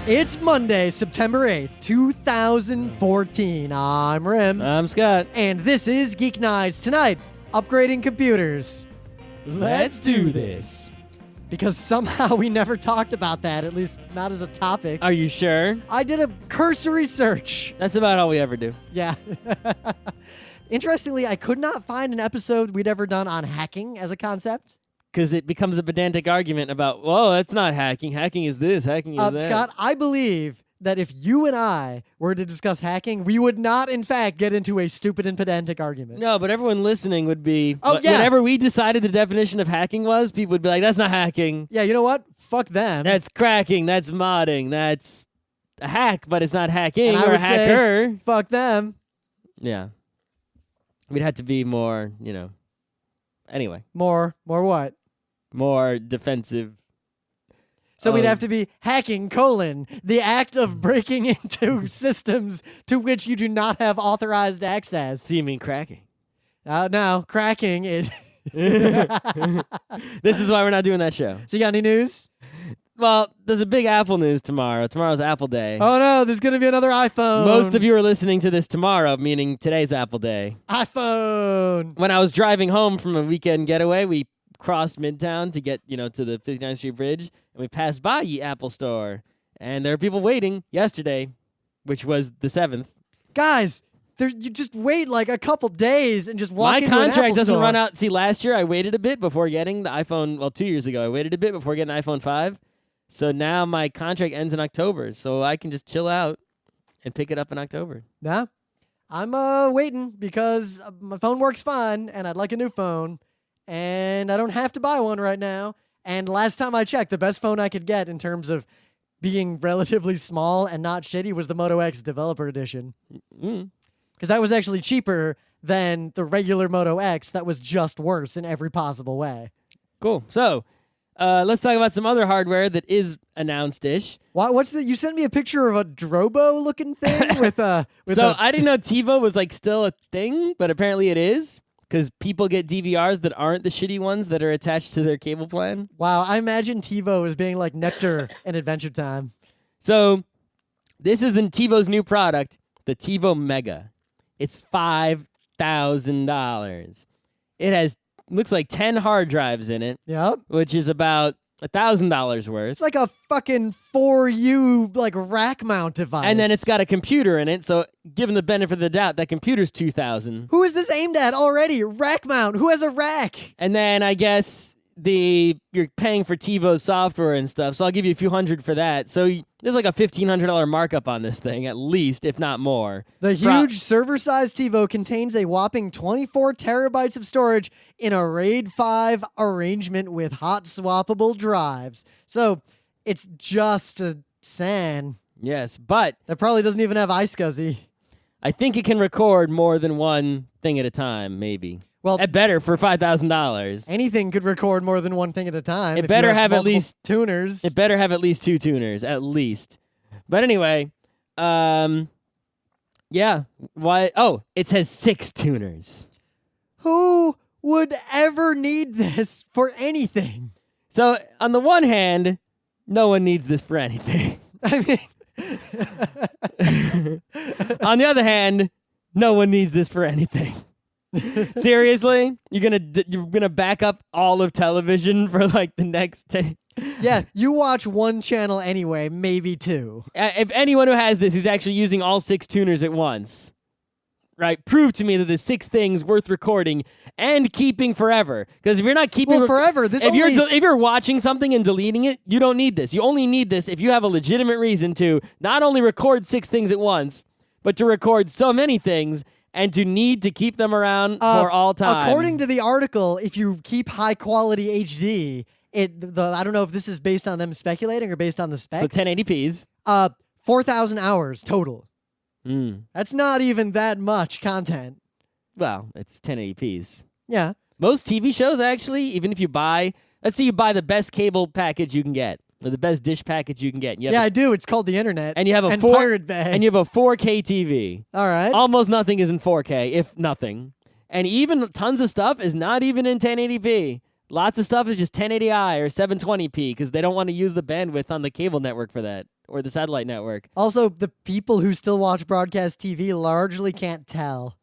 It's Monday, September 8th, 2014. I'm Rim. I'm Scott. And this is Geeknights. Tonight, upgrading computers. Let's do this. Because somehow we never talked about that, at least not as a topic. Are you sure? I did a cursory search. That's about all we ever do. Yeah. Interestingly, I could not find an episode we'd ever done on hacking as a concept. Because it becomes a pedantic argument about, whoa, that's not hacking. Hacking is this. Hacking is that. Scott, I believe that if you and I were to discuss hacking, we would not, in fact, get into a stupid and pedantic argument. No, but everyone listening would be, yeah. whenever we decided the definition of hacking was, people would be like, that's not hacking. Yeah, you know what? Fuck them. That's cracking. That's modding. That's a hack, but it's not hacking and I or would a hacker. Say, fuck them. Yeah. We'd have to be more, anyway. More what? More defensive. So we'd have to be hacking, the act of breaking into systems to which you do not have authorized access. So you mean cracking? No, cracking is... This is why we're not doing that show. So you got any news? Well, there's a big Apple news tomorrow. Tomorrow's Apple Day. Oh no, there's going to be another iPhone. Most of you are listening to this tomorrow, meaning today's Apple Day. iPhone. When I was driving home from a weekend getaway, we crossed Midtown to get, to the 59th Street Bridge, and we passed by the Apple store, and there were people waiting yesterday, which was the 7th. Guys, you just wait like a couple days and just walk into an My Apple contract doesn't store. run out. See, last year I waited a bit before getting the iPhone. Well, 2 years ago I waited a bit before getting the iPhone 5. So now my contract ends in October, so I can just chill out and pick it up in October. Yeah, I'm waiting because my phone works fine, and I'd like a new phone. And I don't have to buy one right now. And last time I checked, the best phone I could get in terms of being relatively small and not shitty was the Moto X Developer Edition. Because that was actually cheaper than the regular Moto X that was just worse in every possible way. Cool. So let's talk about some other hardware that is announced-ish. What's the? You sent me a picture of a Drobo-looking thing with a... I didn't know TiVo was still a thing, but apparently it is. Because people get DVRs that aren't the shitty ones that are attached to their cable plan. Wow, I imagine TiVo as being like Nectar in Adventure Time. So, this is the TiVo's new product, the TiVo Mega. It's $5,000. It looks like 10 hard drives in it. Yep. Which is about $1,000 worth. It's like a fucking 4U rack mount device. And then it's got a computer in it, so given the benefit of the doubt, that computer's $2,000. Who is this aimed at already? Rack mount. Who has a rack? And then I guess you're paying for TiVo's software and stuff, so I'll give you a few hundred for that. So there's like a $1,500 markup on this thing, at least, if not more. The huge server-sized TiVo contains a whopping 24 terabytes of storage in a RAID 5 arrangement with hot swappable drives. So it's just a SAN. Yes, but That probably doesn't even have iSCSI. I think it can record more than one thing at a time, maybe. Well, at better for $5,000. Anything could record more than one thing at a time. It if better you have at multiple least tuners. It better have at least 2 tuners, at least. But anyway, yeah. Why? Oh, it says 6 tuners. Who would ever need this for anything? So on the one hand, no one needs this for anything. I mean, on the other hand, no one needs this for anything. Seriously? You're gonna back up all of television for the next 10? Yeah, you watch one channel anyway, maybe 2. If anyone who has this who's actually using all 6 tuners at once, right? Prove to me that there's 6 things worth recording and keeping forever. Because if you're not keeping forever, if you're watching something and deleting it, you don't need this. You only need this if you have a legitimate reason to not only record 6 things at once, but to record so many things and to need to keep them around for all time. According to the article, if you keep high quality HD, I don't know if this is based on them speculating or based on the specs. So 1080p's. 4,000 hours total. Mm. That's not even that much content. Well, it's 1080p's. Yeah. Most TV shows, actually, even if you let's say you buy the best cable package you can get, or the best dish package you can get. I do. It's called the internet. And you have Pirate Bay. And you have a 4K TV. All right. Almost nothing is in 4K, if nothing. And even tons of stuff is not even in 1080p. Lots of stuff is just 1080i or 720p because they don't want to use the bandwidth on the cable network for that. or the satellite network. Also, the people who still watch broadcast TV largely can't tell.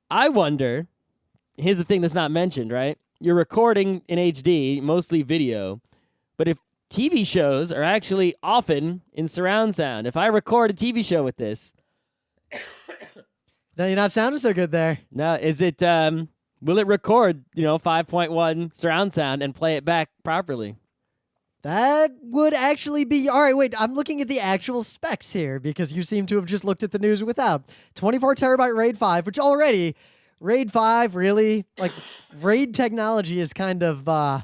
I wonder, here's the thing that's not mentioned, right? You're recording in HD, mostly video, but if TV shows are actually often in surround sound, if I record a TV show with this, No, you're not sounding so good there. now is it will it record 5.1 surround sound and play it back properly? That would actually be... All right, wait. I'm looking at the actual specs here because you seem to have just looked at the news without. 24 terabyte RAID 5, which already... RAID 5, really? Like, RAID technology is kind of... I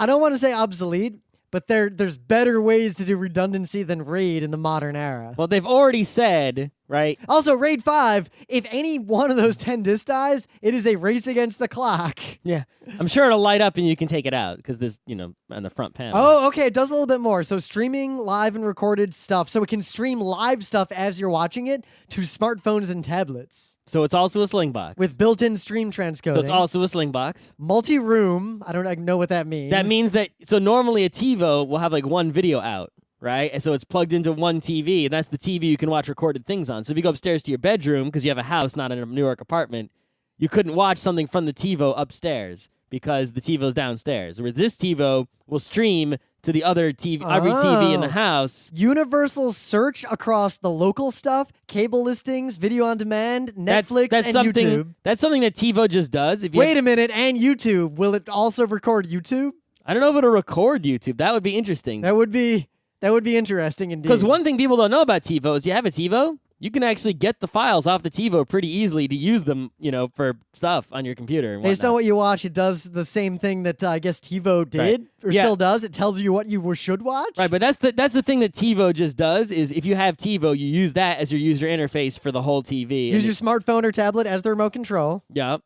don't want to say obsolete, but there's better ways to do redundancy than RAID in the modern era. Well, they've already said, right? Also, RAID 5, if any one of those 10 disks dies, it is a race against the clock. Yeah. I'm sure it'll light up and you can take it out because there's, on the front panel. Oh, okay. It does a little bit more. So streaming live and recorded stuff. So it can stream live stuff as you're watching it to smartphones and tablets. So it's also a sling box. With built-in stream transcoding. So it's also a sling box. Multi-room. I don't know what that means. That means that, so normally a TiVo will have like one video out, right? And so it's plugged into one TV, and that's the TV you can watch recorded things on. So if you go upstairs to your bedroom, because you have a house, not in a New York apartment, you couldn't watch something from the TiVo upstairs because the TiVo's downstairs. Where this TiVo will stream to the other TV, every TV in the house. Universal search across the local stuff, cable listings, video on demand, Netflix, and YouTube. That's something that TiVo just does. Wait a minute, and YouTube. Will it also record YouTube? I don't know if it'll record YouTube. That would be interesting. That would be interesting indeed. Because one thing people don't know about TiVo is you have a TiVo, you can actually get the files off the TiVo pretty easily to use them, for stuff on your computer. And based on what you watch, it does the same thing that I guess TiVo did or still does. It tells you what you should watch. Right, but that's the thing that TiVo just does is if you have TiVo, you use that as your user interface for the whole TV. Use your smartphone or tablet as the remote control. Yep.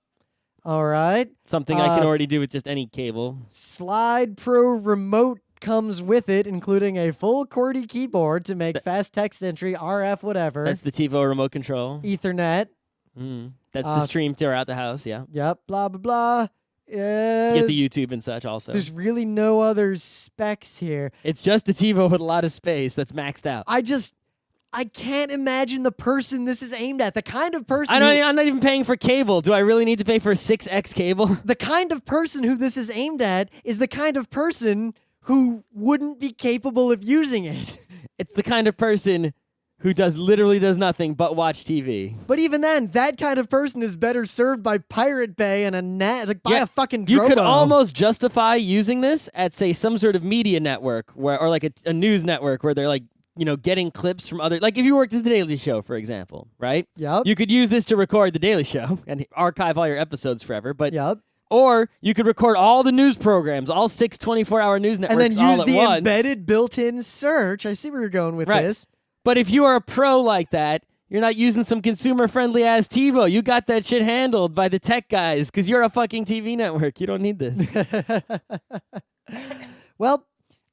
All right. Something I can already do with just any cable. Slide Pro Remote comes with it, including a full QWERTY keyboard to make fast text entry, RF, whatever. That's the TiVo remote control. Ethernet. That's the stream throughout the house, yeah. Yep, blah, blah, blah. Get the YouTube and such also. There's really no other specs here. It's just a TiVo with a lot of space that's maxed out. I can't imagine the person this is aimed at. The kind of person I'm not even paying for cable. Do I really need to pay for 6x cable? The kind of person who this is aimed at is the kind of person who wouldn't be capable of using it. It's the kind of person who literally does nothing but watch TV. But even then, that kind of person is better served by Pirate Bay and a fucking Drobo. You could almost justify using this at, say, some sort of media network or like a news network where they're like, getting clips from other... Like if you worked at The Daily Show, for example, right? Yep. You could use this to record The Daily Show and archive all your episodes forever, but... Yep. Or you could record all the news programs, all 6 24-hour news networks all at once. And then use the embedded built-in search. I see where you're going with this. But if you are a pro like that, you're not using some consumer-friendly ass TiVo. You got that shit handled by the tech guys because you're a fucking TV network. You don't need this. Well,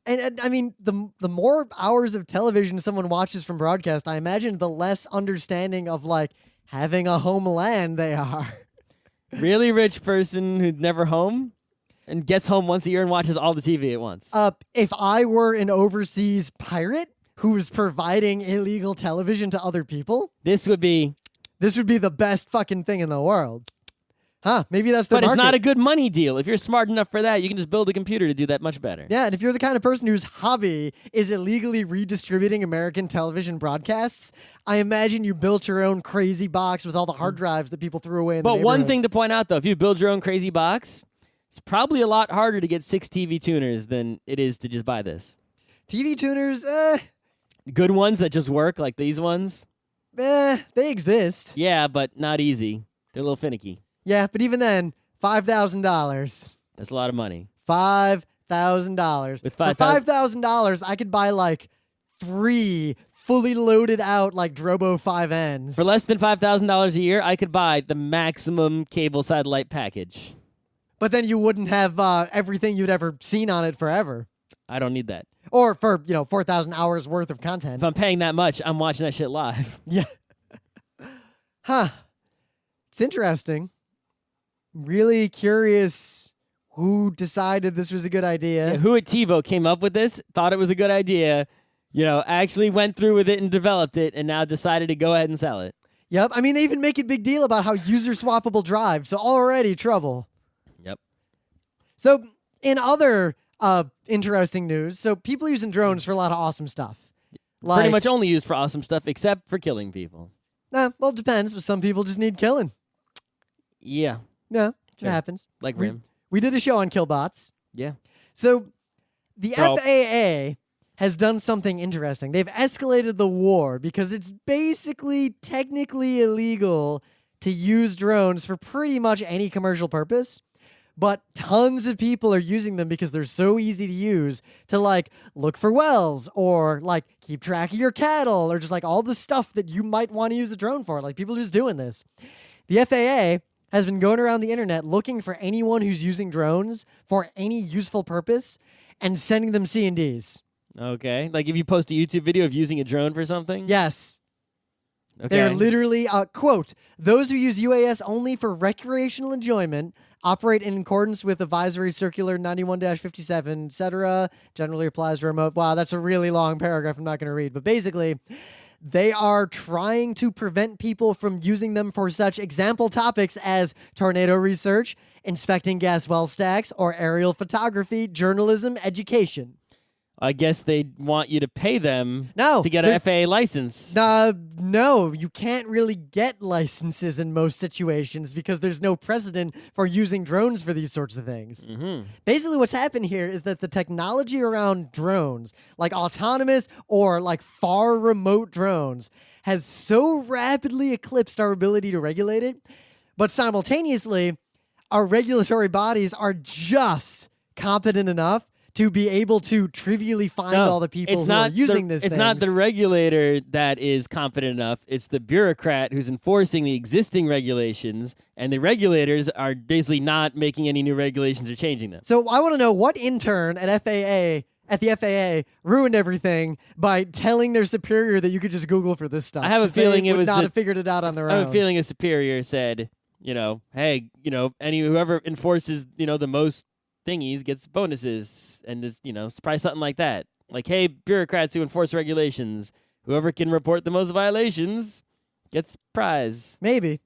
and I mean, the more hours of television someone watches from broadcast, I imagine the less understanding of like having a homeland they are. Really rich person who's never home and gets home once a year and watches all the TV at once. If I were an overseas pirate who was providing illegal television to other people, this would be the best fucking thing in the world. Huh, maybe that's the But market. It's not a good money deal. If you're smart enough for that, you can just build a computer to do that much better. Yeah, and if you're the kind of person whose hobby is illegally redistributing American television broadcasts, I imagine you built your own crazy box with all the hard drives that people threw away in the But one neighborhood. thing to point out, though, if you build your own crazy box, it's probably a lot harder to get 6 TV tuners than it is to just buy this. TV tuners, Good ones that just work, like these ones. they exist. Yeah, but not easy. They're a little finicky. Yeah, but even then, $5,000. That's a lot of money. $5,000. With For $5,000, I could buy like 3 fully loaded out like Drobo 5Ns. For less than $5,000 a year, I could buy the maximum cable satellite package. But then you wouldn't have everything you'd ever seen on it forever. I don't need that. Or for, 4,000 hours worth of content. If I'm paying that much, I'm watching that shit live. Yeah. Huh. It's interesting. Really curious who decided this was a good idea. Yeah, who at TiVo came up with this, thought it was a good idea, actually went through with it and developed it and now decided to go ahead and sell it. Yep. I mean, they even make a big deal about how user swappable drive. So already trouble. Yep. So in other interesting news, so people using drones for a lot of awesome stuff. Pretty much only used for awesome stuff except for killing people. Well, it depends. Some people just need killing. Yeah. Yeah, Sure. it happens. Like Rim. We did a show on killbots. Yeah. So the Well- FAA has done something interesting. They've escalated the war because it's basically technically illegal to use drones for pretty much any commercial purpose. But tons of people are using them because they're so easy to use to look for wells or keep track of your cattle or just all the stuff that you might want to use a drone for. People are just doing this. The FAA has been going around the internet looking for anyone who's using drones for any useful purpose and sending them C&Ds. Okay. Like if you post a YouTube video of using a drone for something? Yes. Okay. They're literally, quote, those who use UAS only for recreational enjoyment operate in accordance with Advisory Circular 91-57, etc. Generally applies to remote. Wow, that's a really long paragraph I'm not going to read. But basically, they are trying to prevent people from using them for such example topics as tornado research, inspecting gas well stacks, or aerial photography, journalism, education. I guess they want you to pay them No, to get an FAA license. No, you can't really get licenses in most situations because there's no precedent for using drones for these sorts of things. Mm-hmm. Basically, what's happened here is that the technology around drones, like autonomous or far remote drones, has so rapidly eclipsed our ability to regulate it, but simultaneously, our regulatory bodies are just competent enough to be able to trivially find all the people who are using this. It's not the regulator that is confident enough. It's the bureaucrat who's enforcing the existing regulations, and the regulators are basically not making any new regulations or changing them. So I want to know what intern at the FAA ruined everything by telling their superior that you could just Google for this stuff. I have a feeling it was not have figured it out on their own. I have a feeling a superior said, hey, whoever enforces, the most thingies gets bonuses, and this, probably something like that. Like, hey, bureaucrats who enforce regulations, whoever can report the most violations gets prize. Maybe.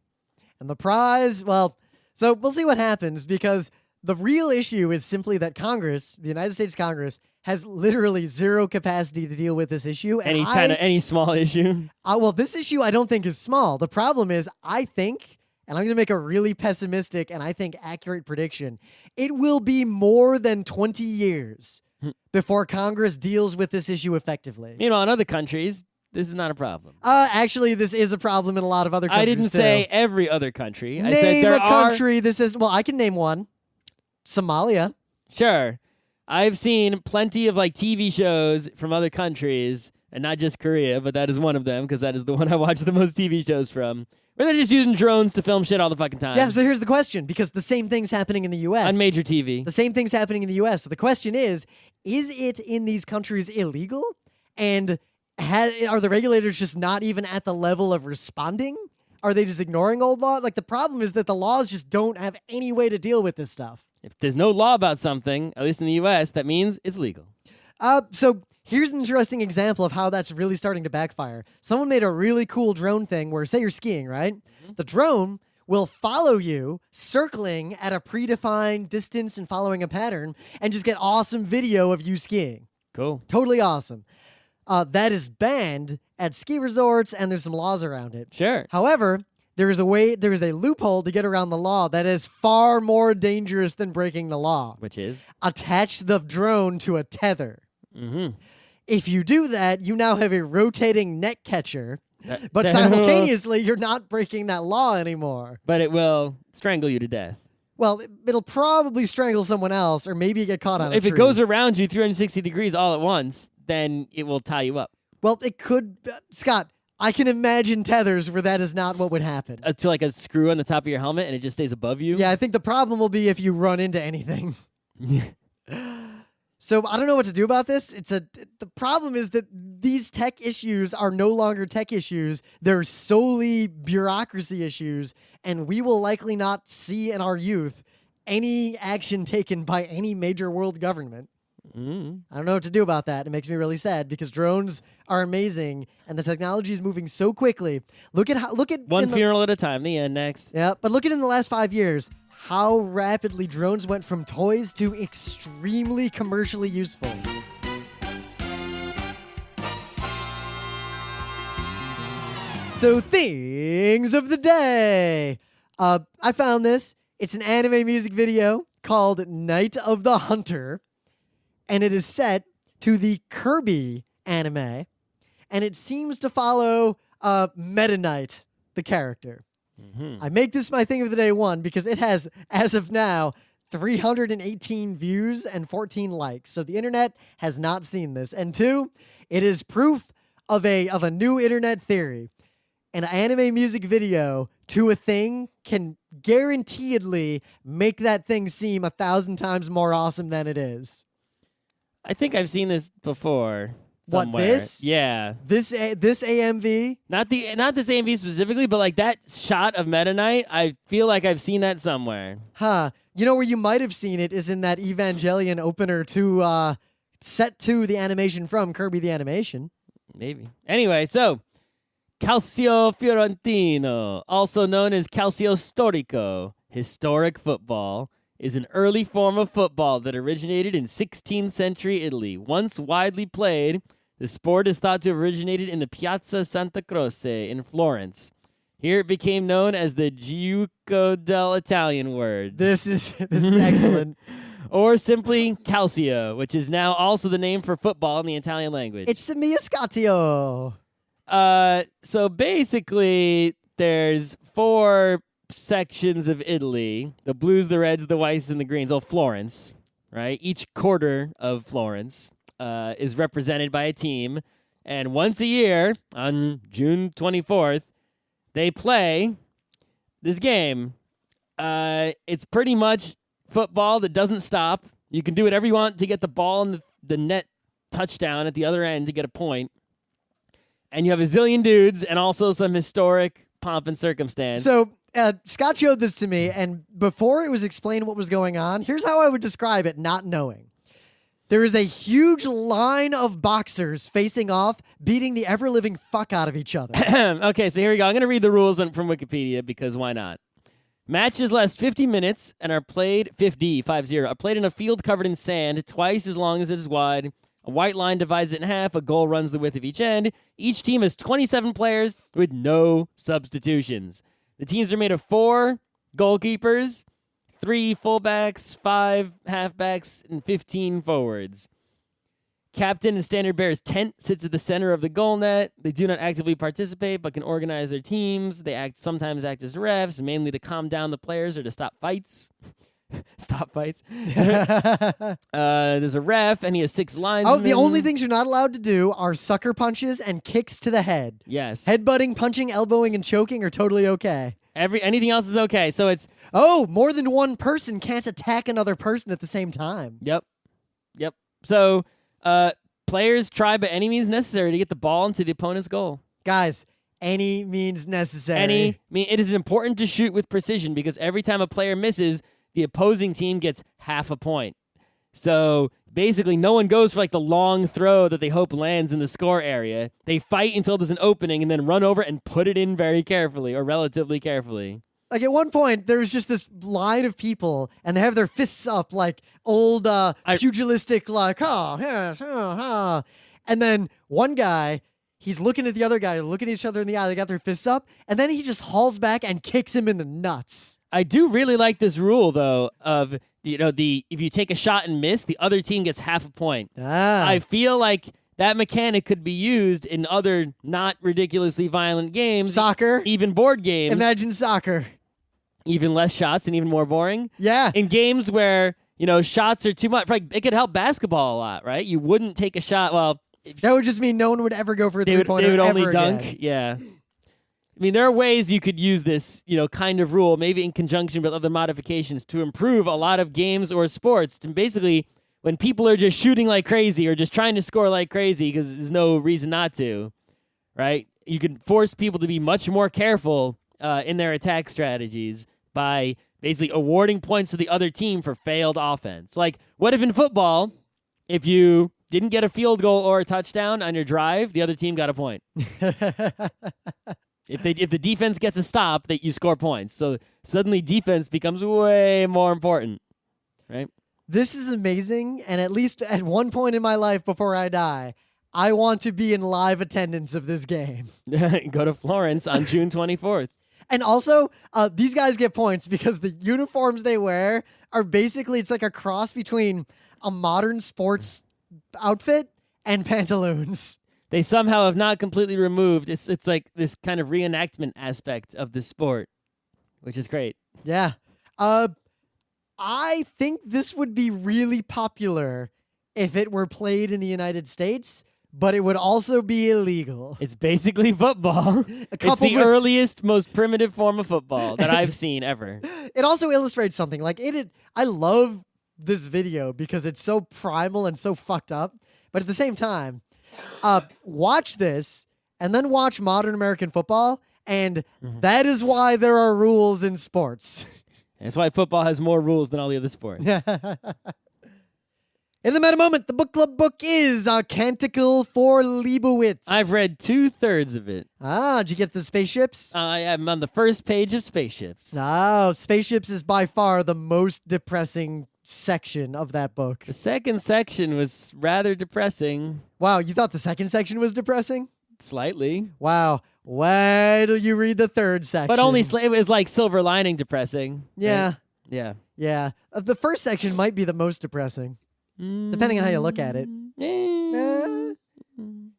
And the prize, well, so we'll see what happens because the real issue is simply that Congress, the United States Congress, has literally zero capacity to deal with this issue. And any small issue. Well, this issue I don't think is small. The problem is, I think, and I'm going to make a really pessimistic and I think accurate prediction, it will be more than 20 years before Congress deals with this issue effectively. Meanwhile, in other countries, this is not a problem. Actually, this is a problem in a lot of other countries. I didn't say every other country. I said Name there a country this is. Well, I can name one. Somalia. Sure. I've seen plenty of TV shows from other countries, and not just Korea, but that is one of them because that is the one I watch the most TV shows from, where they're just using drones to film shit all the fucking time. Yeah, so here's the question, because the same thing's happening in the U.S. On major TV. The same thing's happening in the U.S. So the question is it in these countries illegal? And are the regulators just not even at the level of responding? Are they just ignoring old law? The problem is that the laws just don't have any way to deal with this stuff. If there's no law about something, at least in the U.S., that means it's legal. So here's an interesting example of how that's really starting to backfire. Someone made a really cool drone thing where, say you're skiing, right? Mm-hmm. The drone will follow you, circling at a predefined distance and following a pattern, and just get awesome video of you skiing. Cool. Totally awesome. That is banned at ski resorts, and there's some laws around it. Sure. However, there is a loophole to get around the law that is far more dangerous than breaking the law. Which is? Attach the drone to a tether. Mm-hmm. If you do that, you now have a rotating net catcher, but simultaneously, you're not breaking that law anymore. But it will strangle you to death. Well, it'll probably strangle someone else, or maybe get caught on a tree. If it goes around you 360 degrees all at once, then it will tie you up. Well, it could... Scott, I can imagine tethers where that is not what would happen. To a screw on the top of your helmet and it just stays above you? Yeah, I think the problem will be if you run into anything. So I don't know what to do about this. The problem is that these tech issues are no longer tech issues. They're solely bureaucracy issues, and we will likely not see in our youth any action taken by any major world government. I don't know what to do about that. It makes me really sad because drones are amazing and the technology is moving so quickly. Look at One funeral at a time. The end. Next. Yeah, but look at in the last 5 years how rapidly drones went from toys to extremely commercially useful. So, things of the day. I found this. It's an anime music video called Night of the Hunter, and it is set to the Kirby anime, and it seems to follow Meta Knight, the character. Mm-hmm. I make this my thing of the day, one, because it has, as of now, 318 views and 14 likes. So the internet has not seen this. And two, it is proof of a new internet theory. An anime music video to a thing can guaranteedly make that thing seem 1,000 times more awesome than it is. I think I've seen this before. Somewhere. What, this? Yeah. This AMV? Not this AMV specifically, but like that shot of Meta Knight, I feel like I've seen that somewhere. Huh. You know where you might have seen it is in that Evangelion opener to set to the animation from Kirby the Animation. Maybe. Anyway, so Calcio Fiorentino, also known as Calcio Storico, historic football, is an early form of football that originated in 16th century Italy. Once widely played, the sport is thought to have originated in the Piazza Santa Croce in Florence. Here it became known as the Giuoco del Italian word. This is excellent. Or simply Calcio, which is now also the name for football in the Italian language. It's a Miascatio. So basically, there's 4 sections of Italy: the blues, the reds, the whites, and the greens. Oh, Florence, right? Each quarter of Florence is represented by a team, and once a year, on June 24th, they play this game. It's pretty much football that doesn't stop. You can do whatever you want to get the ball in the net touchdown at the other end to get a point. And you have a zillion dudes and also some historic pomp and circumstance. So Scott showed this to me, and before it was explained what was going on, here's how I would describe it, not knowing. There is a huge line of boxers facing off, beating the ever-living fuck out of each other. Okay, so here we go. I'm going to read the rules from Wikipedia because why not? Matches last 50 minutes and are played 50 are played in a field covered in sand, twice as long as it is wide. A white line divides it in half. A goal runs the width of each end. Each team has 27 players with no substitutions. The teams are made of 4 goalkeepers, 3 fullbacks, 5 halfbacks, and 15 forwards. Captain and standard bearer's tent sits at the center of the goal net. They do not actively participate, but can organize their teams. They sometimes act as refs, mainly to calm down the players or to stop fights. Stop fights. There's a ref, and he has 6 lines. Oh, the only things you're not allowed to do are sucker punches and kicks to the head. Yes. Headbutting, punching, elbowing, and choking are totally okay. Anything else is okay. So it's more than one person can't attack another person at the same time. Yep. So players try by any means necessary to get the ball into the opponent's goal. Guys, any means necessary. It is important to shoot with precision because every time a player misses, the opposing team gets half a point. So basically, no one goes for like the long throw that they hope lands in the score area. They fight until there's an opening and then run over and put it in very carefully or relatively carefully. Like at one point, there was just this line of people, and they have their fists up like old pugilistic, like, and then one guy, he's looking at the other guy, looking at each other in the eye. They got their fists up, and then he just hauls back and kicks him in the nuts. I do really like this rule, though, of if you take a shot and miss, the other team gets half a point. I feel like that mechanic could be used in other not ridiculously violent games. Soccer. Even board games. Imagine soccer. Even less shots and even more boring. Yeah. In games where, shots are too much. Like, it could help basketball a lot, right? You wouldn't take a shot. Well, that would just mean no one would ever go for a three-pointer. They would only ever dunk. Again. Yeah. I mean, there are ways you could use this, kind of rule, maybe in conjunction with other modifications, to improve a lot of games or sports. And basically, when people are just shooting like crazy or just trying to score like crazy because there's no reason not to, right? You can force people to be much more careful in their attack strategies by basically awarding points to the other team for failed offense. Like, what if in football, If you didn't get a field goal or a touchdown on your drive, the other team got a point. If the defense gets a stop, that you score points. So suddenly defense becomes way more important, right? This is amazing, and at least at one point in my life before I die, I want to be in live attendance of this game. Go to Florence on June 24th. And also, these guys get points because the uniforms they wear are basically, it's like a cross between a modern sports outfit and pantaloons. They somehow have not completely removed. It's like this kind of reenactment aspect of the sport, which is great. Yeah. I think this would be really popular if it were played in the United States, but it would also be illegal. It's basically football. It's the earliest, most primitive form of football that I've seen ever. It also illustrates something. Like I love this video because it's so primal and so fucked up. But at the same time, watch this and then watch modern American football, and that is why there are rules in sports. That's why football has more rules than all the other sports. In the meta moment, the book club book is A Canticle for Leibowitz. I've read 2/3 of it. Did you get the spaceships? I am on the first page of Spaceships. Oh, spaceships is by far the most depressing section of that book. The second section was rather depressing. Wow, you thought the second section was depressing? Slightly. Wow. Wait till you read the third section. But only it was like silver lining depressing. Yeah. Right? Yeah. Yeah. The first section might be the most depressing, depending on how you look at it.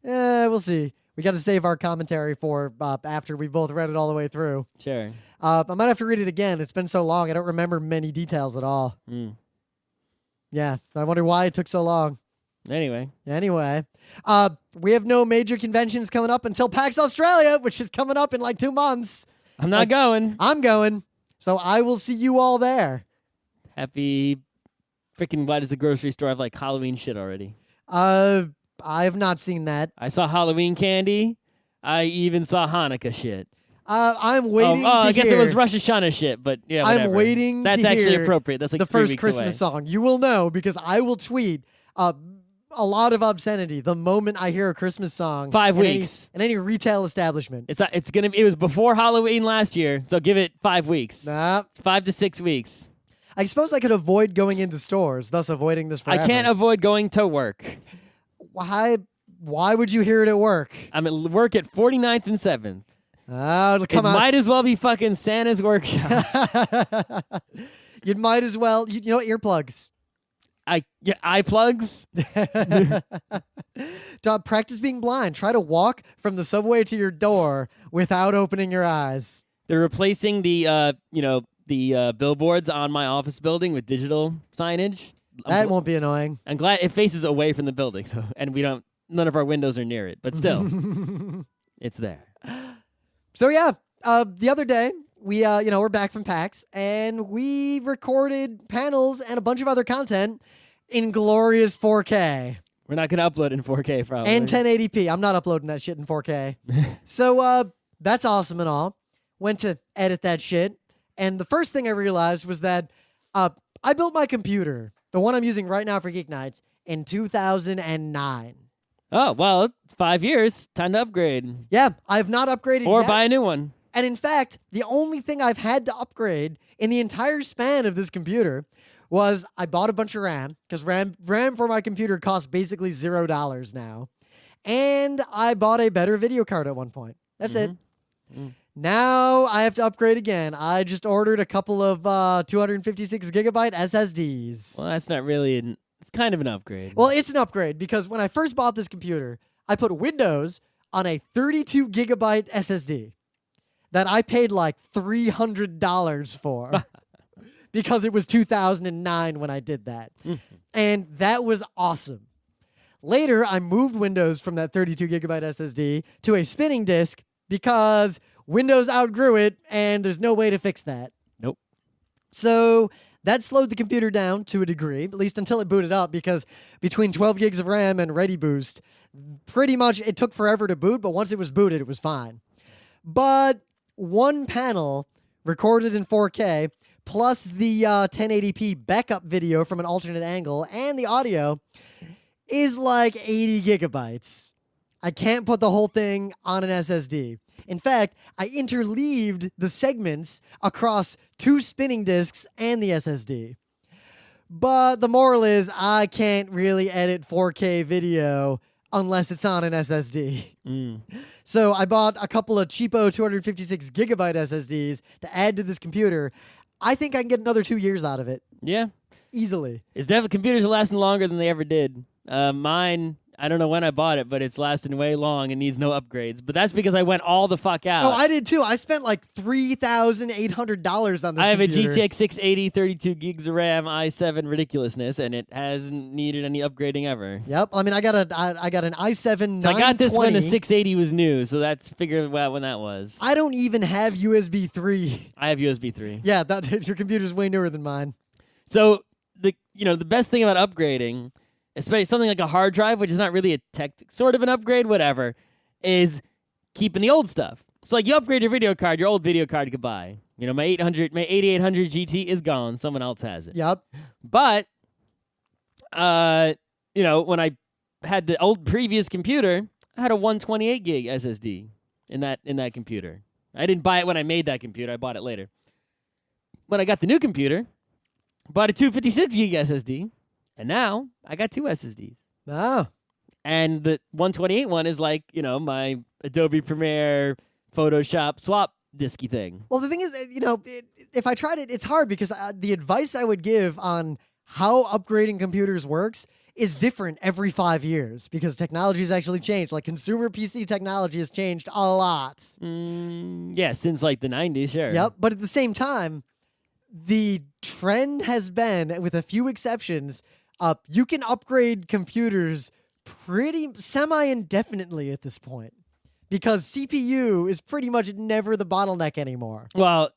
We'll see. We got to save our commentary for after we both read it all the way through. Sure. I might have to read it again. It's been so long, I don't remember many details at all. Yeah, I wonder why it took so long. Anyway, we have no major conventions coming up until PAX Australia, which is coming up in like 2 months. I'm not going. I'm going, so I will see you all there. Happy freaking, why does the grocery store have like Halloween shit already? I have not seen that. I saw Halloween candy. I even saw Hanukkah shit. I'm waiting to I guess hear. it was Rosh Hashanah shit, but yeah, whatever. I'm waiting That's to actually hear appropriate. That's like the 3 first weeks Christmas away. song. You will know because I will tweet a lot of obscenity the moment I hear a Christmas song. 5 weeks. In any retail establishment. It was before Halloween last year, so give it 5 weeks. Nah. It's 5 to 6 weeks. I suppose I could avoid going into stores, thus avoiding this forever. I can't avoid going to work. Why would you hear it at work? I'm at work at 49th and 7th. It'll come out. Might as well be fucking Santa's workshop. You might as well. You know what? Earplugs. Eye plugs. Practice being blind. Try to walk from the subway to your door without opening your eyes. They're replacing the billboards on my office building with digital signage. That won't be annoying. I'm glad it faces away from the building, and none of our windows are near it, but still, it's there. So yeah, the other day we're back from PAX and we recorded panels and a bunch of other content in glorious 4K. We're not gonna upload in 4K probably. And 1080p. I'm not uploading that shit in 4K. So that's awesome and all. Went to edit that shit, and the first thing I realized was that I built my computer, the one I'm using right now for Geeknights, in 2009. Oh, well, it's 5 years. Time to upgrade. Yeah, I have not upgraded Or yet. buy a new one. And in fact, the only thing I've had to upgrade in the entire span of this computer was I bought a bunch of RAM, because RAM for my computer costs basically $0 now. And I bought a better video card at one point. That's it. Now I have to upgrade again. I just ordered a couple of 256 gigabyte SSDs. Well, that's not really it's kind of an upgrade. Well, it's an upgrade because when I first bought this computer, I put Windows on a 32 gigabyte SSD that I paid like $300 for because it was 2009 when I did that. And that was awesome. Later, I moved Windows from that 32 gigabyte SSD to a spinning disk because Windows outgrew it and there's no way to fix that. Nope. So that slowed the computer down to a degree, at least until it booted up, because between 12 gigs of RAM and Ready Boost, pretty much it took forever to boot, but once it was booted, it was fine. But one panel recorded in 4K, plus the 1080p backup video from an alternate angle, and the audio, is like 80 gigabytes. I can't put the whole thing on an SSD. In fact, I interleaved the segments across 2 spinning disks and the SSD. But the moral is I can't really edit 4K video unless it's on an SSD. So I bought a couple of cheapo 256 gigabyte SSDs to add to this computer. I think I can get another 2 years out of it. Yeah. Easily. It's definitely, computers are lasting longer than they ever did. Mine, I don't know when I bought it, but it's lasting way long and needs no upgrades. But that's because I went all the fuck out. Oh, I did too. I spent like $3,800 on this I have computer. a GTX 680, 32 gigs of RAM, i7 ridiculousness, and it hasn't needed any upgrading ever. Yep. I mean, I got an i7 So I got this when the 920. 680 was new, so that's figured out when that was. I don't even have USB 3. I have USB 3. Yeah, your computer's way newer than mine. So the best thing about upgrading, especially something like a hard drive, which is not really a tech, sort of an upgrade, whatever, is keeping the old stuff. So like you upgrade your video card, your old video card goodbye. My 8800 GT is gone. Someone else has it. Yep. But, when I had the old previous computer, I had a 128 gig SSD in that computer. I didn't buy it when I made that computer. I bought it later. When I got the new computer, bought a 256 gig SSD, and now I got 2 SSDs. Oh. And the 128 one is like, my Adobe Premiere Photoshop swap disky thing. Well, the thing is, if I tried it, it's hard because the advice I would give on how upgrading computers works is different every 5 years because technology has actually changed. Like consumer PC technology has changed a lot. Yeah, since like the 90s, sure. Yep. But at the same time, the trend has been, with a few exceptions, you can upgrade computers pretty semi-indefinitely at this point because CPU is pretty much never the bottleneck anymore. Well,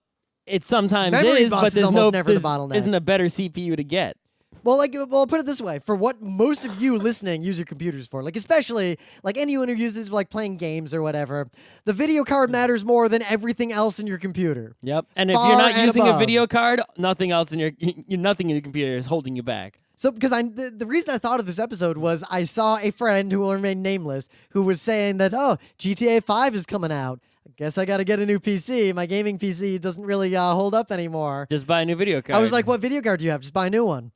it sometimes Memory is, bus but is there's almost never the bottleneck. isn't a better CPU to get. Well, put it this way: for what most of you listening use your computers for, like especially like anyone who uses like playing games or whatever, the video card matters more than everything else in your computer. Yep. And if Far you're not and using above. a video card, nothing else in nothing in your computer is holding you back. So, because the reason I thought of this episode was I saw a friend who will remain nameless who was saying that, GTA 5 is coming out. I guess I got to get a new PC. My gaming PC doesn't really hold up anymore. Just buy a new video card. I was like, what video card do you have? Just buy a new one.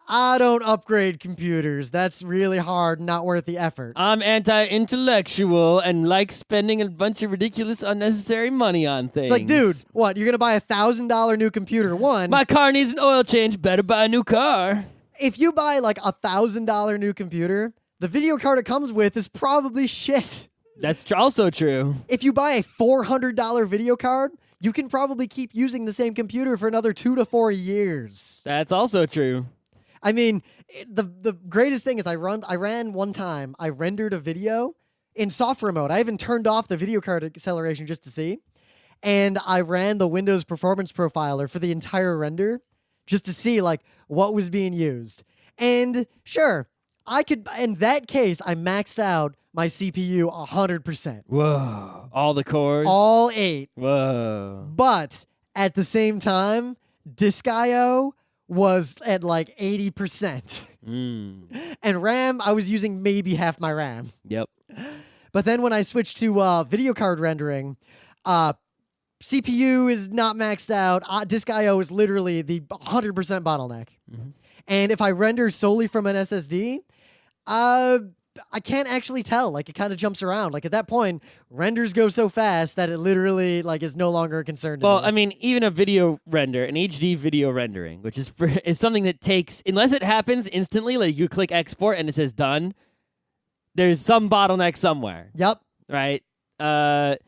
I don't upgrade computers. That's really hard, not worth the effort. I'm anti-intellectual and like spending a bunch of ridiculous, unnecessary money on things. It's like, dude, what? You're going to buy $1,000 new computer? One. My car needs an oil change. Better buy a new car. If you buy like $1,000 new computer, the video card it comes with is probably shit. That's also true. If you buy a $400 video card, you can probably keep using the same computer for another 2 to 4 years. That's also true. I mean, the greatest thing is I ran one time, I rendered a video in software mode. I even turned off the video card acceleration just to see. And I ran the Windows Performance Profiler for the entire render just to see like what was being used. And sure, in that case, I maxed out my CPU 100%. Whoa. All the cores? All 8. Whoa. But at the same time, disk I/O was at like 80%. And RAM, I was using maybe half my RAM. Yep. But then when I switched to video card rendering, CPU is not maxed out. Disk I/O is literally the 100% bottleneck. And if I render solely from an SSD, I can't actually tell. Like, it kind of jumps around. Like, at that point, renders go so fast that it literally, like, is no longer a concern to Well, me. I mean, even a video render, an HD video rendering, which is something that takes, unless it happens instantly, like you click export and it says done, there's some bottleneck somewhere. Yep. Right? But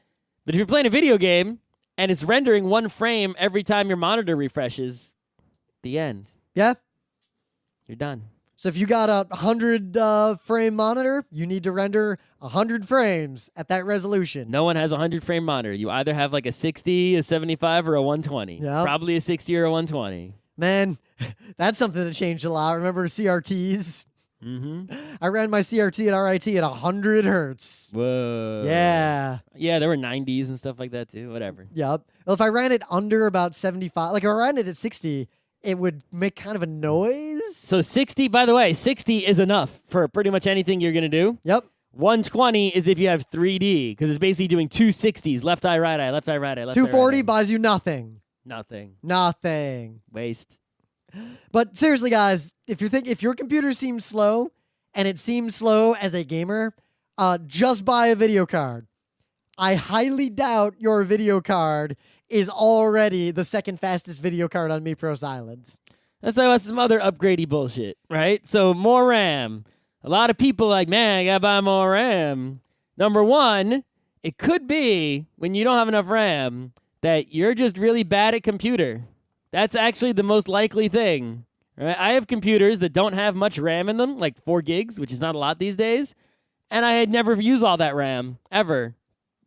if you're playing a video game and it's rendering 1 frame every time your monitor refreshes, the end. Yeah. You're done. So if you got a 100 frame monitor, you need to render 100 frames at that resolution. No one has a 100 frame monitor. You either have like a 60, a 75, or a 120. Yep. Probably a 60 or a 120. Man, that's something that changed a lot. Remember CRTs? I ran my CRT at RIT at 100 hertz. Whoa. Yeah. Yeah, there were 90s and stuff like that too. Whatever. Yep. Well, if I ran it under about 75, like if I ran it at 60, it would make kind of a noise. is. So 60, by the way, 60 is enough for pretty much anything you're going to do. Yep. 120 is if you have 3D, because it's basically doing 2 60s, left eye, right eye, left eye, right eye, left eye, 240 right eye. buys you nothing. Nothing. Waste. But seriously, guys, if your computer seems slow, and it seems slow as a gamer, just buy a video card. I highly doubt your video card is already the second fastest video card on MePro's Island. Let's talk about some other upgradey bullshit, right? So more RAM. A lot of people are like, man, I gotta buy more RAM. Number one, it could be when you don't have enough RAM that you're just really bad at computer. That's actually the most likely thing. Right? I have computers that don't have much RAM in them, like 4 gigs, which is not a lot these days, and I had never used all that RAM, ever.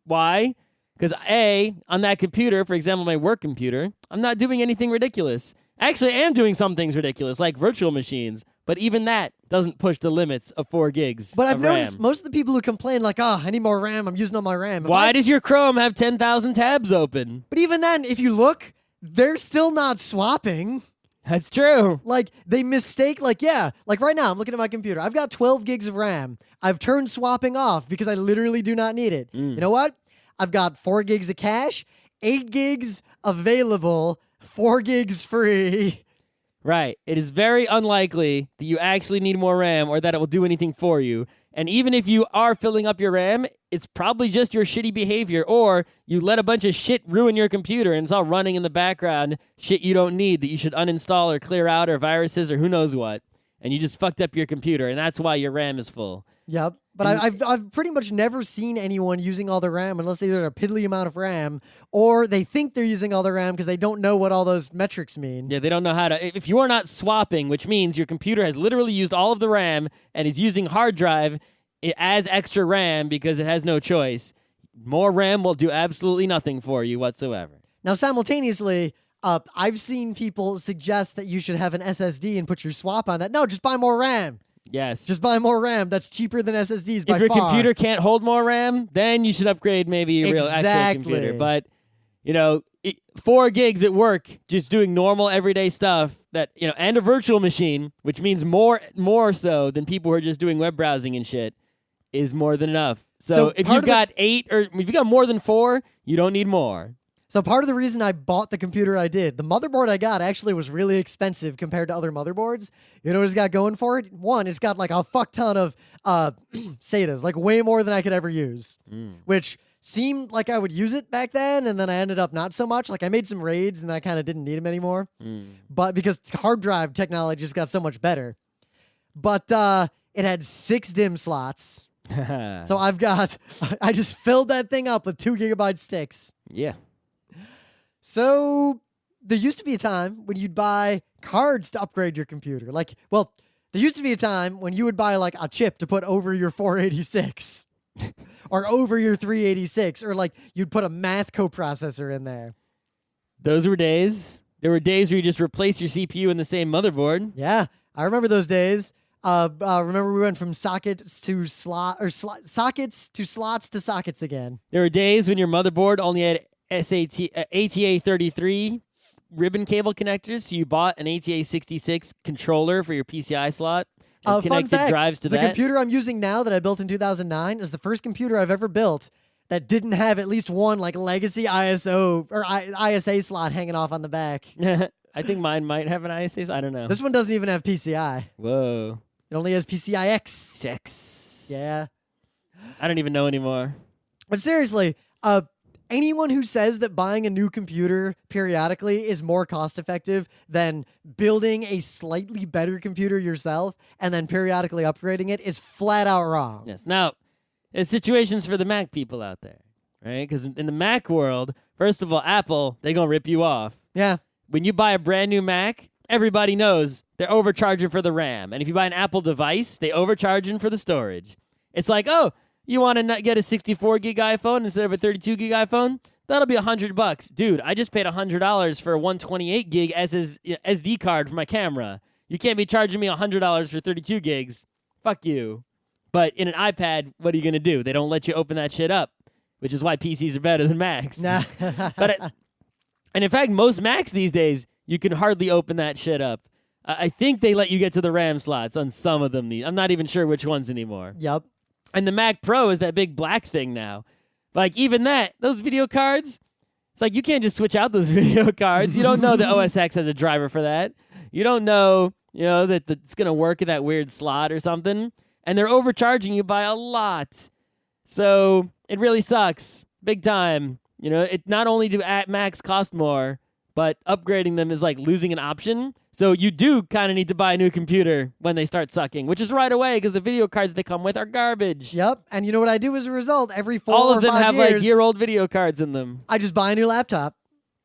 Why? Because A, on that computer, for example, my work computer, I'm not doing anything ridiculous. Actually, I am doing some things ridiculous, like virtual machines, but even that doesn't push the limits of 4 gigs But I've of noticed RAM. most of the people who complain, like, I need more RAM, I'm using all my RAM. Why does your Chrome have 10,000 tabs open? But even then, if you look, they're still not swapping. That's true. Like, they mistake, like right now, I'm looking at my computer. I've got 12 gigs of RAM. I've turned swapping off because I literally do not need it. You know what? I've got 4 gigs of cache, 8 gigs available, 4 gigs free. Right. It is very unlikely that you actually need more RAM or that it will do anything for you. And even if you are filling up your RAM, it's probably just your shitty behavior, or you let a bunch of shit ruin your computer and it's all running in the background, shit you don't need that you should uninstall or clear out, or viruses or who knows what. And you just fucked up your computer, and that's why your RAM is full. Yep. But I've pretty much never seen anyone using all their RAM unless they're a piddly amount of RAM, or they think they're using all their RAM because they don't know what all those metrics mean. Yeah, they don't know how to. If you are not swapping, which means your computer has literally used all of the RAM and is using hard drive as extra RAM because it has no choice, more RAM will do absolutely nothing for you whatsoever. Now, simultaneously, I've seen people suggest that you should have an SSD and put your swap on that. No, just buy more RAM. Yes. Just buy more RAM. That's cheaper than SSDs by far. If your far. computer can't hold more RAM, then you should upgrade maybe a real actual computer. But, 4 gigs at work, just doing normal everyday stuff and a virtual machine, which means more so than people who are just doing web browsing and shit, is more than enough. So if you've got 8 or if you've got more than 4, you don't need more. So part of the reason I bought the computer I did, the motherboard I got actually was really expensive compared to other motherboards. You know what it's got going for it? One, it's got like a fuck ton of SATAs, like way more than I could ever use, which seemed like I would use it back then, and then I ended up not so much. Like I made some raids, and I kind of didn't need them anymore. But because hard drive technology just got so much better. But it had 6 DIMM slots. So I just filled that thing up with 2 gigabyte sticks. Yeah. So there used to be a time when you'd buy cards to upgrade your computer. There used to be a time when you would buy like a chip to put over your 486 or over your 386, or like you'd put a math coprocessor in there. Those were days. There were days where you just replace your CPU in the same motherboard. Yeah, I remember those days. Remember we went from sockets to sockets to slots to sockets again. There were days when your motherboard only had ATA33 ribbon cable connectors, so you bought an ATA66 controller for your PCI slot and connected fun fact, drives to that. The computer I'm using now that I built in 2009 is the first computer I've ever built that didn't have at least one like legacy ISO or ISA slot hanging off on the back. I think mine might have an ISA. I don't know. This one doesn't even have PCI. Whoa. It only has PCIX. 6. Yeah. I don't even know anymore. But seriously, anyone who says that buying a new computer periodically is more cost effective than building a slightly better computer yourself and then periodically upgrading it is flat out wrong. Yes. Now, there's situations for the Mac people out there, right? Because in the Mac world, first of all, Apple, they're going to rip you off. Yeah. When you buy a brand new Mac, everybody knows they're overcharging for the RAM. And if you buy an Apple device, they overcharging for the storage. It's like, oh, you want to get a 64 gig iPhone instead of a 32 gig iPhone? That'll be $100. Dude, I just paid $100 for a 128 gig SD card for my camera. You can't be charging me $100 for 32 gigs. Fuck you. But in an iPad, what are you going to do? They don't let you open that shit up, which is why PCs are better than Macs. Nah. And in fact, most Macs these days, you can hardly open that shit up. I think they let you get to the RAM slots on some of them. I'm not even sure which ones anymore. Yep. And the Mac Pro is that big black thing now. Like, even that, those video cards, it's like you can't just switch out those video cards. You don't know that OS X has a driver for that. You don't know, that it's going to work in that weird slot or something. And they're overcharging you by a lot. So it really sucks. Big time. It not only do Macs cost more, but upgrading them is like losing an option. So you do kind of need to buy a new computer when they start sucking, which is right away because the video cards that they come with are garbage. Yep. And you know what I do as a result? Every 4 All or of them 5 have years, like year-old video cards in them. I just buy a new laptop.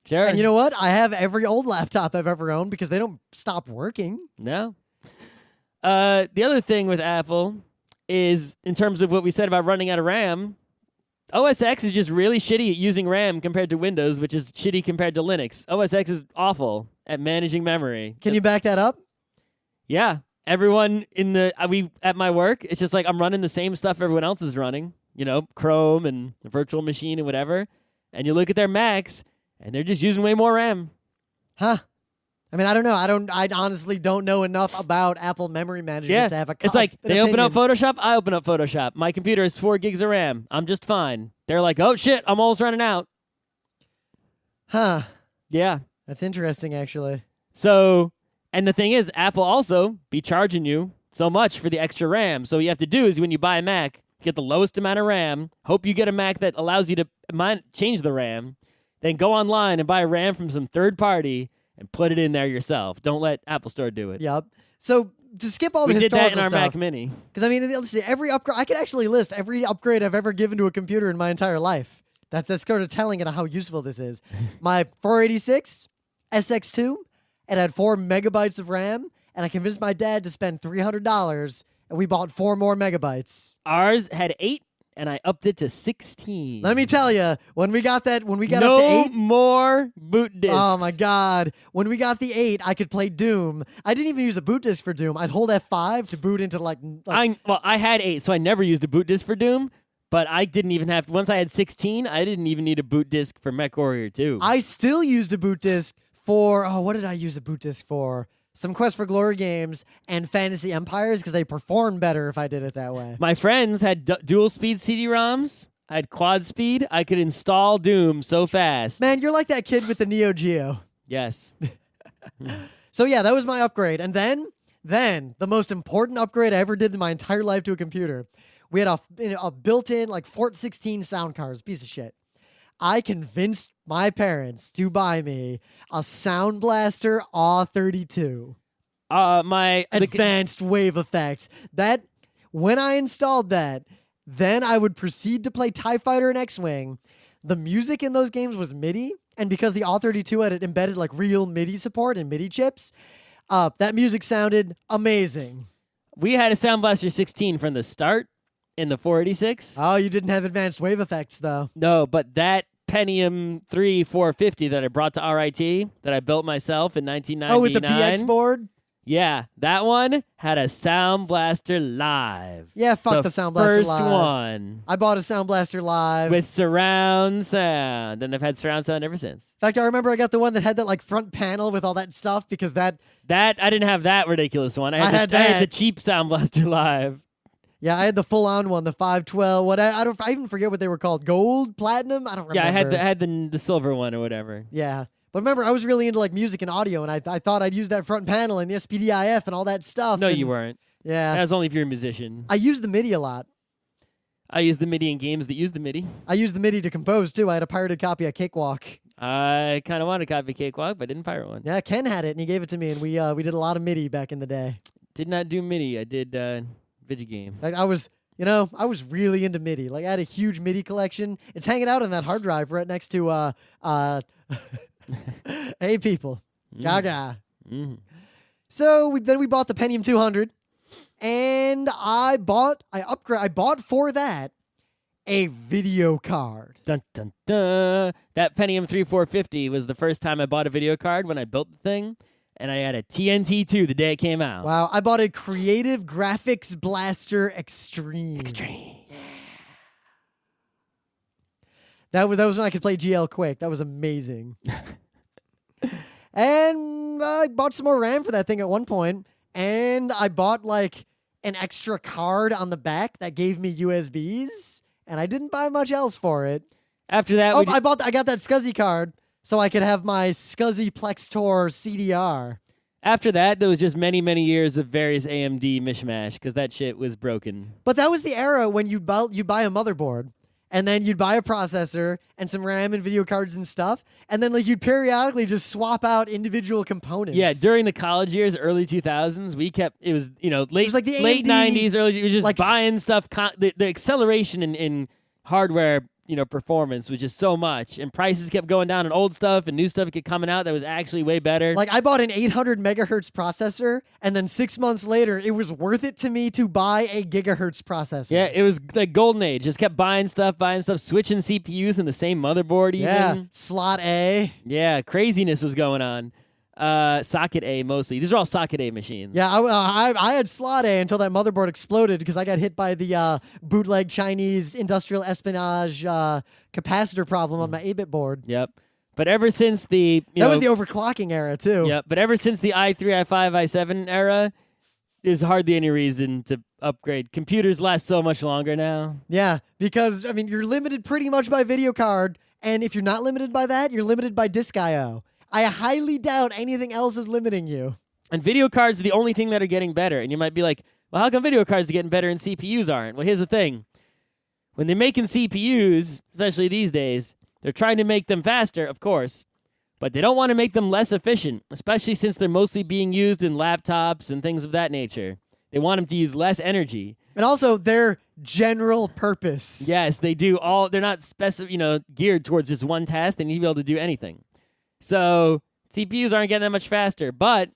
Sure. And you know what? I have every old laptop I've ever owned because they don't stop working. No. The other thing with Apple is, in terms of what we said about running out of RAM, OS X is just really shitty at using RAM compared to Windows, which is shitty compared to Linux. OS X is awful at managing memory. Can you back that up? Yeah. Everyone at my work, it's just like I'm running the same stuff everyone else is running, Chrome and the virtual machine and whatever. And you look at their Macs, and they're just using way more RAM. Huh. I mean, I don't know. I honestly don't know enough about Apple memory management to have a It's like they open up opinion. Photoshop, I open up Photoshop. My computer is 4 gigs of RAM. I'm just fine. They're like, oh shit, I'm almost running out. Huh. Yeah. That's interesting, actually. So, and the thing is, Apple also be charging you so much for the extra RAM. So what you have to do is when you buy a Mac, get the lowest amount of RAM. Hope you get a Mac that allows you to change the RAM. Then go online and buy a RAM from some third party and put it in there yourself. Don't let Apple Store do it. Yep. So to skip all the We did that historical in our stuff, Mac Mini. because I mean, let's see, every upgrade I could actually list every upgrade I've ever given to a computer in my entire life. That's sort of telling it how useful this is. My 486 SX2, it had 4 megabytes of RAM, and I convinced my dad to spend $300, and we bought 4 more megabytes. Ours had 8, and I upped it to 16. Let me tell you, when we got up to No 8, more boot discs. oh my God. When we got the 8, I could play Doom. I didn't even use a boot disk for Doom. I'd hold F5 to boot into like I had 8, so I never used a boot disk for Doom. But I didn't even have. Once I had 16, I didn't even need a boot disk for MechWarrior 2. I still used a boot disk for, what did I use a boot disk for? Some Quest for Glory games and Fantasy Empires because they performed better if I did it that way. My friends had dual speed CD-ROMs. I had quad speed. I could install Doom so fast. Man, you're like that kid with the Neo Geo. Yes. So yeah, that was my upgrade. And then the most important upgrade I ever did in my entire life to a computer. We had a built-in like Fort 16 sound cards, piece of shit. I convinced my parents to buy me a Sound Blaster AW32. My Advanced wave effects. That when I installed that, then I would proceed to play TIE Fighter and X-Wing. The music in those games was MIDI, and because the AW32 had embedded like real MIDI support and MIDI chips, that music sounded amazing. We had a Sound Blaster 16 from the start in the 486. Oh, you didn't have advanced wave effects though. No, but that Pentium 3 450 that I brought to RIT that I built myself in 1999. Oh, with the BX board? Yeah, that one had a Sound Blaster Live. Yeah, fuck the Sound Blaster first Live. one. I bought a Sound Blaster Live. With surround sound, and I've had surround sound ever since. In fact, I remember I got the one that had that like front panel with all that stuff because that I didn't have that ridiculous one. I had the cheap Sound Blaster Live. Yeah, I had the full-on one, the 512. I even forget what they were called. Gold, platinum. I don't remember. Yeah, I had the silver one or whatever. Yeah, but remember, I was really into like music and audio, and I thought I'd use that front panel and the SPDIF and all that stuff. No, and you weren't. Yeah, That was only if you're a musician. I used the MIDI a lot. I used the MIDI in games that use the MIDI. I used the MIDI to compose too. I had a pirated copy of Cakewalk. I kind of wanted a copy of Cakewalk, but didn't pirate one. Yeah, Ken had it, and he gave it to me, and we did a lot of MIDI back in the day. Did not do MIDI. I did video game. Like I was really into MIDI. Like I had a huge MIDI collection. It's hanging out on that hard drive right next to Hey people, gaga. Mm-hmm. So we bought the Pentium 200, and I bought for that a video card. Dun dun dun. That Pentium 3 450 was the first time I bought a video card when I built the thing, and I had a TNT2 the day it came out. Wow, I bought a Creative Graphics Blaster Extreme. Yeah. That was when I could play GL Quick. That was amazing. And I bought some more RAM for that thing at one point, and I bought like an extra card on the back that gave me USBs, and I didn't buy much else for it. After that, I got that SCSI card so I could have my SCSI Plex Tor CDR. After that, there was just many, many years of various AMD mishmash because that shit was broken. But that was the era when you'd buy a motherboard, and then you'd buy a processor and some RAM and video cards and stuff, and then like you'd periodically just swap out individual components. Yeah, during the college years, early 2000s, it was late like the late AMD 90s, early. You were just like buying stuff. The acceleration in hardware performance was just so much, and prices kept going down, and old stuff and new stuff kept coming out that was actually way better. Like I bought an 800 megahertz processor, and then 6 months later, it was worth it to me to buy a gigahertz processor. Yeah, it was like golden age. Just kept buying stuff, switching CPUs in the same motherboard. Even. Yeah, slot A. Yeah, craziness was going on. Socket A mostly. These are all socket A machines. Yeah, I had slot A until that motherboard exploded because I got hit by the bootleg Chinese industrial espionage capacitor problem on my 8-bit board. Yep. But ever since the that was the overclocking era too. Yep. But ever since the i3, i5, i7 era, there's hardly any reason to upgrade. Computers last so much longer now. Yeah, because I mean you're limited pretty much by video card, and if you're not limited by that, you're limited by disk I/O. I highly doubt anything else is limiting you. And video cards are the only thing that are getting better. And you might be like, well, how come video cards are getting better and CPUs aren't? Well, here's the thing. When they're making CPUs, especially these days, they're trying to make them faster, of course, but they don't want to make them less efficient, especially since they're mostly being used in laptops and things of that nature. They want them to use less energy. And also their general purpose. Yes, they do they're not geared towards just one task. They need to be able to do anything. So CPUs aren't getting that much faster, but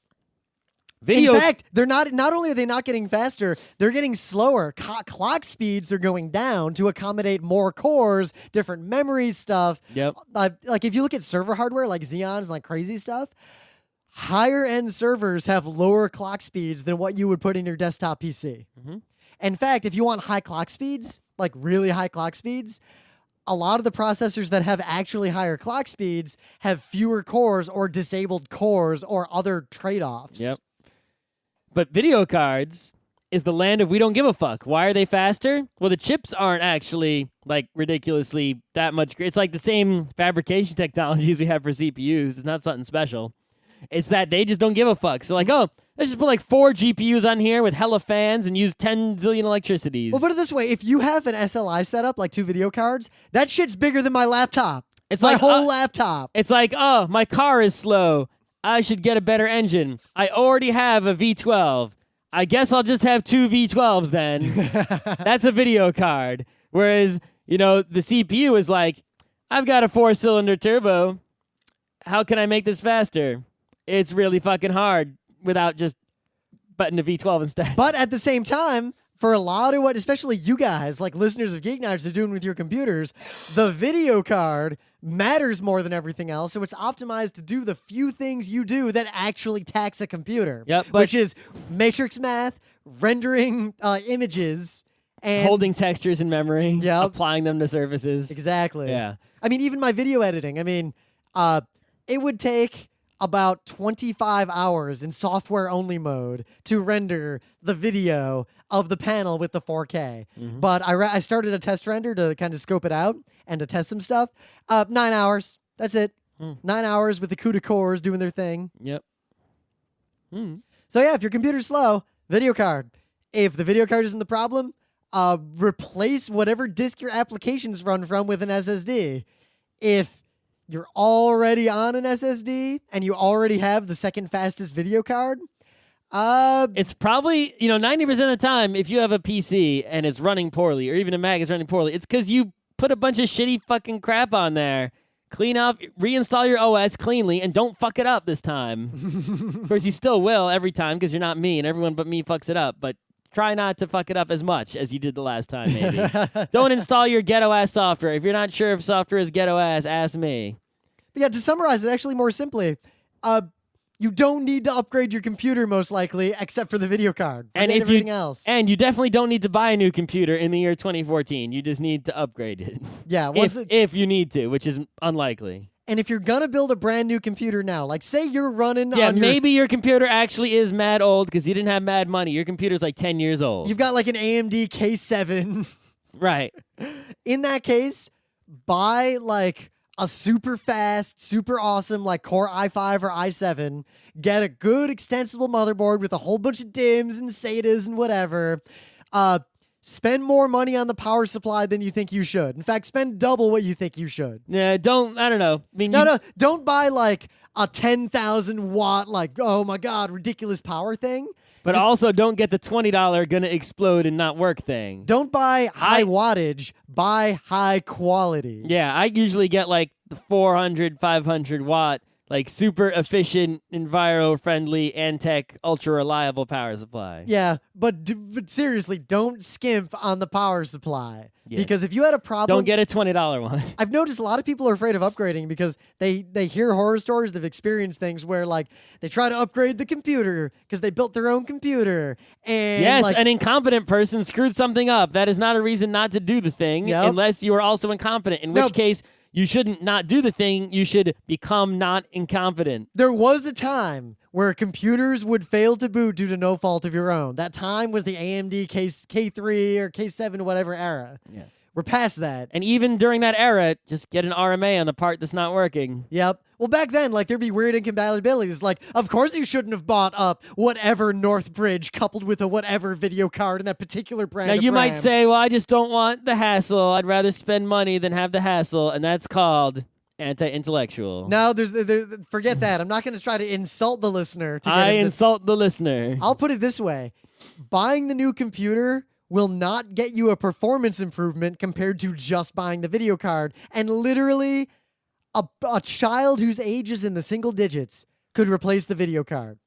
in fact, they're not only are they not getting faster, they're getting slower. Clock speeds are going down to accommodate more cores, different memory stuff. Yep. Like if you look at server hardware like Xeons and like crazy stuff, higher end servers have lower clock speeds than what you would put in your desktop PC. Mm-hmm. In fact, if you want high clock speeds, like really high clock speeds, a lot of the processors that have actually higher clock speeds have fewer cores or disabled cores or other trade-offs. Yep. But video cards is the land of we don't give a fuck. Why are they faster? Well, the chips aren't actually like ridiculously that much. It's like the same fabrication technologies we have for CPUs. It's not something special. It's that they just don't give a fuck. So like, oh, let's just put like 4 GPUs on here with hella fans and use 10 zillion electricities. Well, put it this way. If you have an SLI setup, like 2 video cards, that shit's bigger than my laptop. It's my like whole laptop. It's like, oh, my car is slow. I should get a better engine. I already have a V12. I guess I'll just have 2 V12s then. That's a video card. Whereas, the CPU is like, I've got a 4-cylinder turbo. How can I make this faster? It's really fucking hard without just button a V12 instead. But at the same time, for a lot of what, especially you guys, like listeners of Geeknights, are doing with your computers, the video card matters more than everything else. So it's optimized to do the few things you do that actually tax a computer. Yep, which is matrix math, rendering images, and holding textures in memory, Yep. applying them to surfaces. Exactly. Yeah. I mean, even my video editing, it would take about 25 hours in software-only mode to render the video of the panel with the 4K. Mm-hmm. But I started a test render to kind of scope it out and to test some stuff. 9 hours. That's it. 9 hours with the CUDA cores doing their thing. Yep. So yeah, if your computer's slow, video card. If the video card isn't the problem, replace whatever disk your applications run from with an SSD. If you're already on an SSD and you already have the second fastest video card, it's probably, 90% of the time, if you have a PC and it's running poorly, or even a Mac is running poorly, it's because you put a bunch of shitty fucking crap on there. Clean up, reinstall your OS cleanly, and don't fuck it up this time. Of course, you still will every time because you're not me, and everyone but me fucks it up, but try not to fuck it up as much as you did the last time, maybe. Don't install your ghetto-ass software. If you're not sure if software is ghetto-ass, ask me. But yeah, to summarize it actually more simply, you don't need to upgrade your computer most likely, except for the video card. And everything else. And you definitely don't need to buy a new computer in the year 2014. You just need to upgrade it. Yeah, if you need to, which is unlikely. And if you're going to build a brand new computer now, like say you're running Yeah, on maybe your computer actually is mad old because you didn't have mad money. Your computer's like 10 years old. you've got like an AMD K7. Right. In that case, buy like a super fast, super awesome like Core i5 or i7. Get a good extensible motherboard with a whole bunch of DIMMs and SATAs and whatever. Spend more money on the power supply than you think you should. In fact, spend double what you think you should. Yeah, I don't know. I mean, No, don't buy like a 10,000 watt, like, oh my God, ridiculous power thing. But also don't get the $20 gonna explode and not work thing. Don't buy high wattage, buy high quality. Yeah, I usually get like the 400, 500 watt, like super efficient, enviro-friendly, Antec, ultra-reliable power supply. Yeah, but seriously, don't skimp on the power supply. Yeah. Because if you had a problem... Don't get a $20 one. I've noticed a lot of people are afraid of upgrading because they hear horror stories, they've experienced things where, like, they try to upgrade the computer because they built their own computer. And Yes, like, an incompetent person screwed something up. That is not a reason not to do the thing unless you are also incompetent, in which case... You shouldn't not do the thing. You should become not incompetent. There was a time where computers would fail to boot due to no fault of your own. That time was the AMD K3 or K7, whatever era. Yes. We're past that. And even during that era, just get an RMA on the part that's not working. Yep. Well, back then, like, there'd be weird incompatibilities. Like, of course you shouldn't have bought up whatever Northbridge coupled with a whatever video card in that particular brand Now, of you might RAM. say, well, I just don't want the hassle. I'd rather spend money than have the hassle. And that's called anti-intellectual. No, forget that. I'm not going to try to insult the listener. I insult the listener. I'll put it this way. Buying the new computer will not get you a performance improvement compared to just buying the video card. And literally, a child whose age is in the single digits could replace the video card,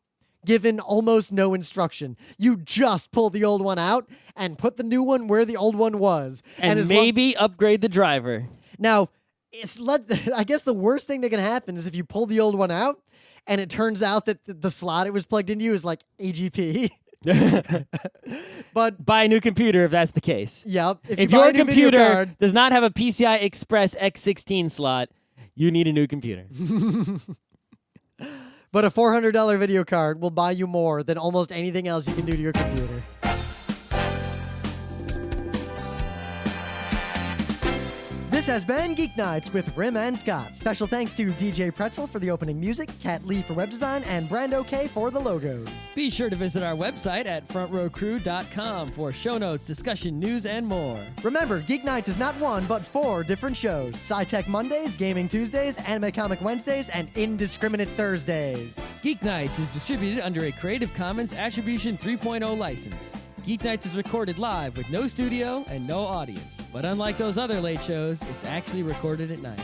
given almost no instruction. You just pull the old one out and put the new one where the old one was. And maybe upgrade the driver. Now, I guess the worst thing that can happen is if you pull the old one out and it turns out that the slot it was plugged into is like AGP. But buy a new computer if that's the case. Yep. If your computer does not have a PCI Express X16 slot, you need a new computer. But a $400 video card will buy you more than almost anything else you can do to your computer. This has been Geeknights with Rim and Scott. Special thanks to DJ Pretzel for the opening music, Kat Lee for web design, and Brando K for the logos. Be sure to visit our website at frontrowcrew.com for show notes, discussion, news, and more. Remember, Geeknights is not one, but 4 different shows. Sci-Tech Mondays, Gaming Tuesdays, Anime Comic Wednesdays, and Indiscriminate Thursdays. Geeknights is distributed under a Creative Commons Attribution 3.0 license. Geeknights is recorded live with no studio and no audience. But unlike those other late shows, it's actually recorded at night.